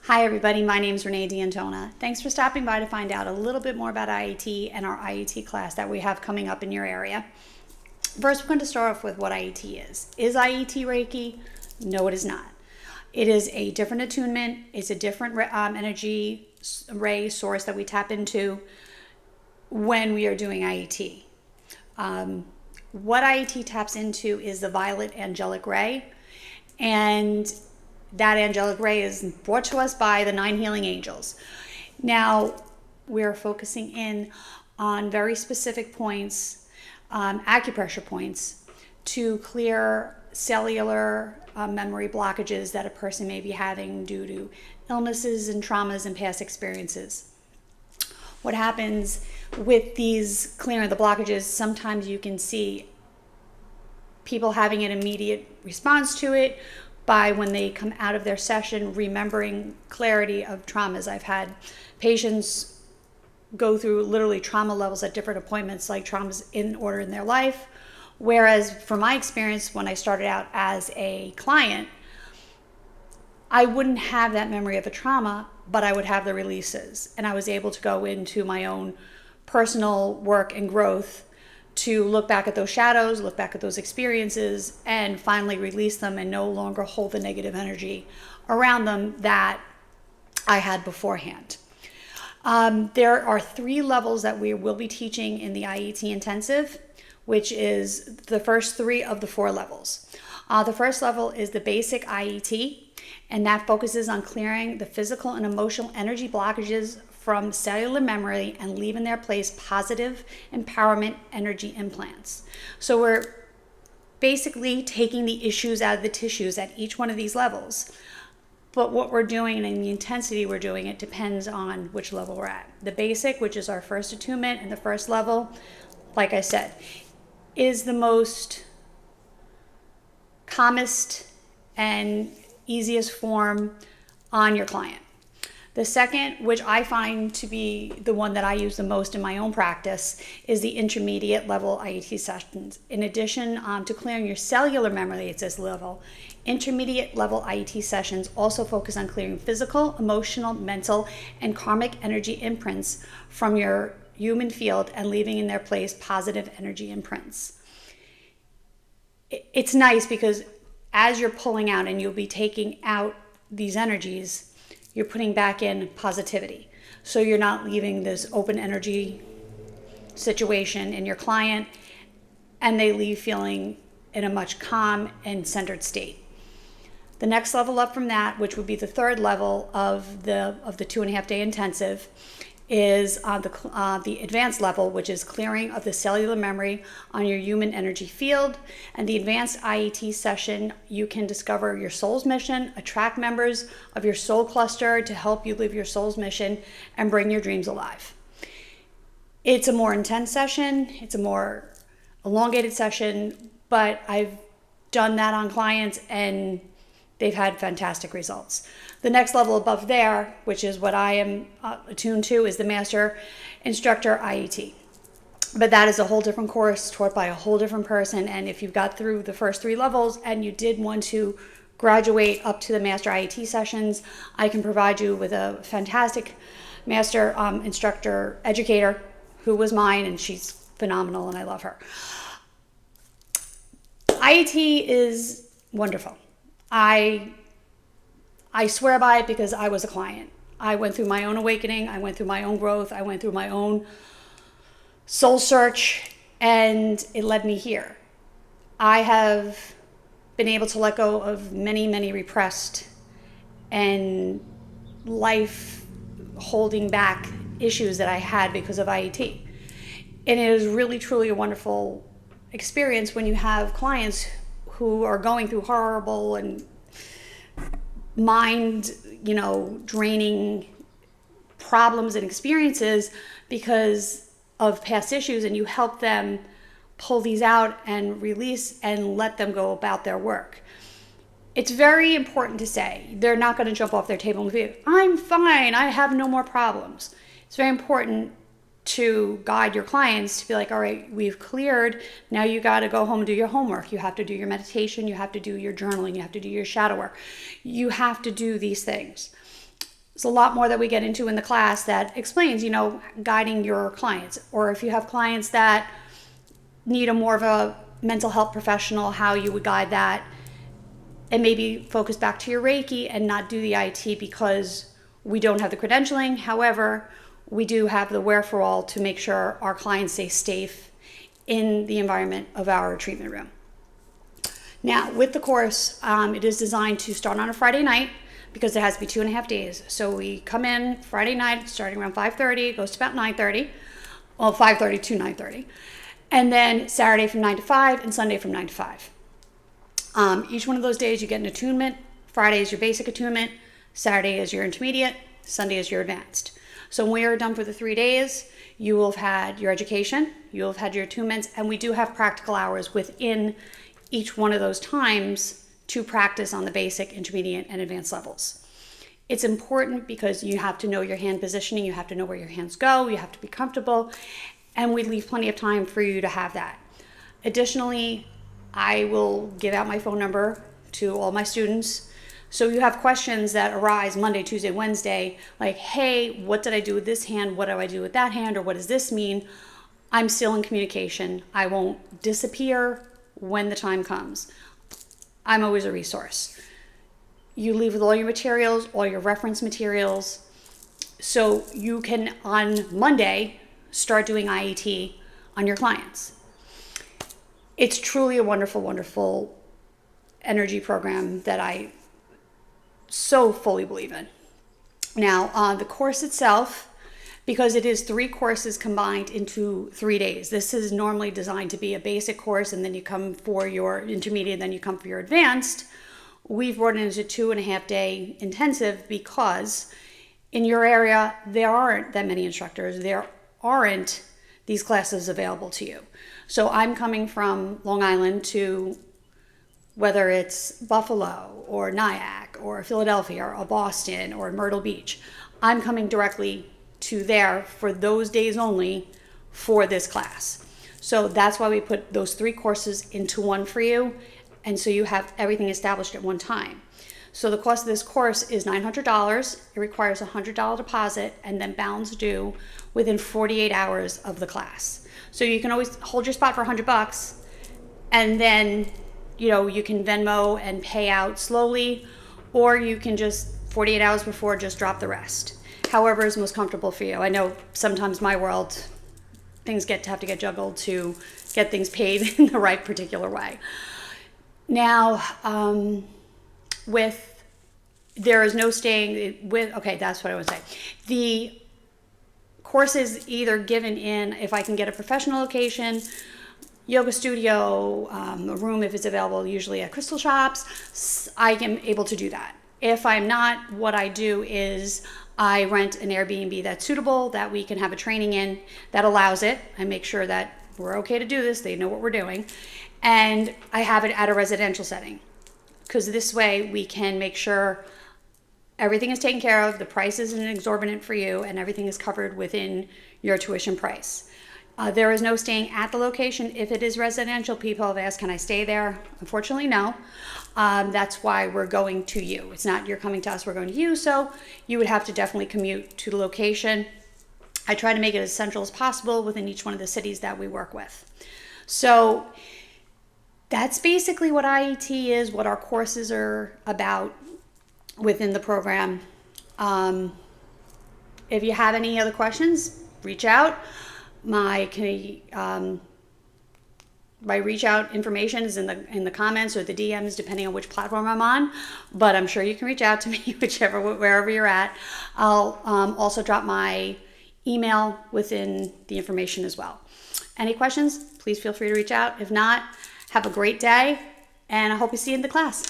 Hi everybody, my name is Renee D'Antona. Thanks for stopping by to find out a little bit more about IET and our IET class that we have coming up in your area. First, we're going to start off with what IET is. Is IET Reiki? No, it is not. It is a different attunement. It's a different energy ray source that we tap into when we are doing IET. What IET taps into is the violet angelic ray, and that angelic ray is brought to us by the 9 healing angels. Now, we're focusing in on very specific points, acupressure points, to clear cellular memory blockages that a person may be having due to illnesses and traumas and past experiences. What happens with these clearing the blockages, sometimes you can see people having an immediate response to it by when they come out of their session remembering clarity of traumas. I've had patients go through literally trauma levels at different appointments, like traumas in order in their life. Whereas from my experience, when I started out as a client, I wouldn't have that memory of a trauma, but I would have the releases. And I was able to go into my own personal work and growth to look back at those shadows, look back at those experiences, and finally release them and no longer hold the negative energy around them that I had beforehand. There are 3 levels that we will be teaching in the IET intensive, which is the first 3 of the 4 levels. The first level is the basic IET, and that focuses on clearing the physical and emotional energy blockages from cellular memory and leave in their place positive empowerment energy implants. So we're basically taking the issues out of the tissues at each one of these levels. But what we're doing and the intensity we're doing, it depends on which level we're at. The basic, which is our first attunement and the first level, like I said, is the most calmest and easiest form on your client. The second, which I find to be the one that I use the most in my own practice, is the intermediate level IET sessions. In addition to clearing your cellular memory at this level, intermediate level IET sessions also focus on clearing physical, emotional, mental, and karmic energy imprints from your human field and leaving in their place positive energy imprints. It's nice because as you're pulling out and you'll be taking out these energies, you're putting back in positivity. So you're not leaving this open energy situation in your client and they leave feeling in a much calm and centered state. The next level up from that, which would be the 3rd level of the 2.5-day intensive, is the advanced level, which is clearing of the cellular memory on your human energy field. And the advanced IET session, you can discover your soul's mission, attract members of your soul cluster to help you live your soul's mission and bring your dreams alive. It's a more intense session. It's a more elongated session, but I've done that on clients and they've had fantastic results. The next level above there, which is what I am attuned to, is the Master Instructor IET. But that is a whole different course taught by a whole different person. And if you've got through the first 3 levels and you did want to graduate up to the Master IET sessions, I can provide you with a fantastic Master Instructor educator who was mine, and she's phenomenal and I love her. IET is wonderful. I swear by it because I was a client. I went through my own awakening. I went through my own growth. I went through my own soul search, and it led me here. I have been able to let go of many, many repressed and life holding back issues that I had because of IET. And it is really, truly a wonderful experience when you have clients who are going through horrible and mind, draining problems and experiences because of past issues, and you help them pull these out and release and let them go about their work. It's very important to say they're not going to jump off their table and be, I'm fine, I have no more problems. It's very important to guide your clients to be like, all right, we've cleared. Now you got to go home and do your homework. You have to do your meditation. You have to do your journaling. You have to do your shadow work. You have to do these things. There's a lot more that we get into in the class that explains, guiding your clients. Or if you have clients that need a more of a mental health professional, how you would guide that, and maybe focus back to your Reiki and not do the IET because we don't have the credentialing. However, we do have the wherewithal to make sure our clients stay safe in the environment of our treatment room. Now, with the course, it is designed to start on a Friday night because it has to be 2.5 days. So we come in Friday night starting around 5:30, goes to about 9:30, well, 5:30 to 9:30. And then Saturday from 9 to 5 and Sunday from 9 to 5. Each one of those days you get an attunement. Friday is your basic attunement. Saturday is your intermediate. Sunday is your advanced. So when we are done for the 3 days, you will have had your education, you will have had your attunements, and we do have practical hours within each one of those times to practice on the basic, intermediate, and advanced levels. It's important because you have to know your hand positioning, you have to know where your hands go, you have to be comfortable, and we leave plenty of time for you to have that. Additionally, I will give out my phone number to all my students. So you have questions that arise Monday, Tuesday, Wednesday, like, hey, what did I do with this hand? What do I do with that hand? Or what does this mean? I'm still in communication. I won't disappear when the time comes. I'm always a resource. You leave with all your materials, all your reference materials, so you can, on Monday, start doing IET on your clients. It's truly a wonderful, wonderful energy program that I so fully believe in. Now, the course itself, because it is 3 courses combined into 3 days. This is normally designed to be a basic course, and then you come for your intermediate, then you come for your advanced. We've brought it into 2.5 day intensive because in your area, there aren't that many instructors. There aren't these classes available to you. So I'm coming from Long Island to, whether it's Buffalo or Nyack or Philadelphia or Boston or Myrtle Beach, I'm coming directly to there for those days only for this class. So that's why we put those 3 courses into one for you, and so you have everything established at one time. So the cost of this course is $900. It requires a $100 deposit and then balance due within 48 hours of the class. So you can always hold your spot for $100, and then you can Venmo and pay out slowly, or you can just 48 hours before just drop the rest. However is most comfortable for you. I know sometimes my world, things have to get juggled to get things paid in the right particular way. Now, there is no staying with, okay, that's what I would say. The course is either given in, if I can get a professional location, yoga studio, a room if it's available, usually at crystal shops, I am able to do that. If I'm not, what I do is I rent an Airbnb that's suitable, that we can have a training in, that allows it. I make sure that we're okay to do this, they know what we're doing, and I have it at a residential setting, because this way we can make sure everything is taken care of, the price isn't exorbitant for you, and everything is covered within your tuition price. There is no staying at the location. If it is residential, people have asked, can I stay there? Unfortunately, no. That's why we're going to you. It's not you're coming to us, we're going to you. So you would have to definitely commute to the location. I try to make it as central as possible within each one of the cities that we work with. So that's basically what IET is, what our courses are about within the program. If you have any other questions, reach out. My reach out information is in the comments or the DMs, depending on which platform I'm on. But I'm sure you can reach out to me wherever you're at. I'll also drop my email within the information as well. Any questions? Please feel free to reach out. If not, have a great day, and I hope to see you in the class.